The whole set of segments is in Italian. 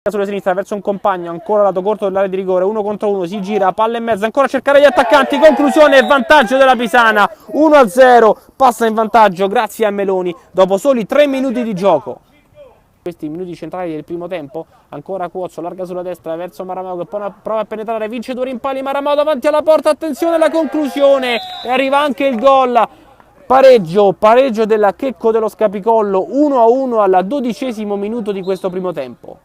sulla sinistra verso un compagno, ancora lato corto dell'area di rigore, 1 contro 1, si gira, palla in mezzo, ancora a cercare gli attaccanti, conclusione e vantaggio della Pisana, 1-0, passa in vantaggio grazie a Meloni dopo soli 3 minuti di gioco. Questi minuti centrali del primo tempo, ancora Cuozzo, larga sulla destra verso Maramao che prova a penetrare, vince 2 rimpalli, Maramao davanti alla porta, attenzione alla conclusione e arriva anche il gol. Pareggio della Checco dello Scapicollo, 1-1 al 12° minuto di questo primo tempo.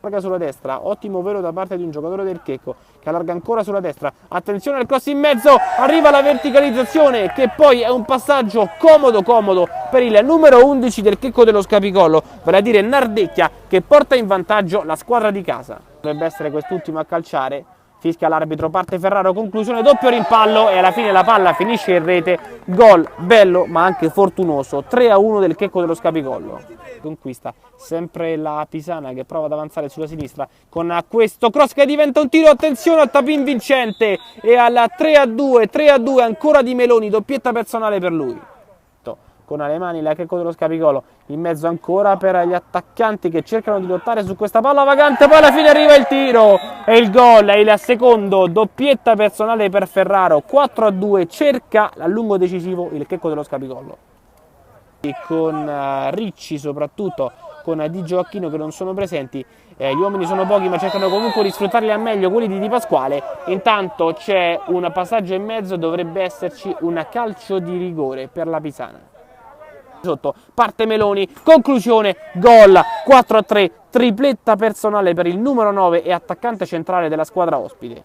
Larga sulla destra, ottimo velo da parte di un giocatore del Checco che allarga ancora sulla destra, attenzione al cross in mezzo, arriva la verticalizzazione che poi è un passaggio comodo per il numero 11 del Checco dello Scapicollo, vale a dire Nardecchia, che porta in vantaggio la squadra di casa. Dovrebbe essere quest'ultimo a calciare, fischia l'arbitro, parte Ferraro, conclusione, doppio rimpallo e alla fine la palla finisce in rete, gol bello ma anche fortunoso, 3-1 del Checco dello Scapicollo. Conquista sempre la Pisana che prova ad avanzare sulla sinistra con questo cross che diventa un tiro, attenzione al tapin vincente e alla 3-2 ancora di Meloni, doppietta personale per lui. Con alle mani la Checco dello Scapicollo, in mezzo ancora per gli attaccanti che cercano di lottare su questa palla vagante, poi alla fine arriva il tiro e il gol è il secondo, doppietta personale per Ferraro, 4-2, cerca a lungo decisivo il Checco dello Scapicollo. Con Ricci soprattutto, con Di Gioacchino che non sono presenti, gli uomini sono pochi ma cercano comunque di sfruttarli al meglio quelli di Di Pasquale. Intanto c'è un passaggio in mezzo, dovrebbe esserci un calcio di rigore per la Pisana. Sotto parte Meloni, conclusione, gol, 4-3, tripletta personale per il numero 9 e attaccante centrale della squadra ospite.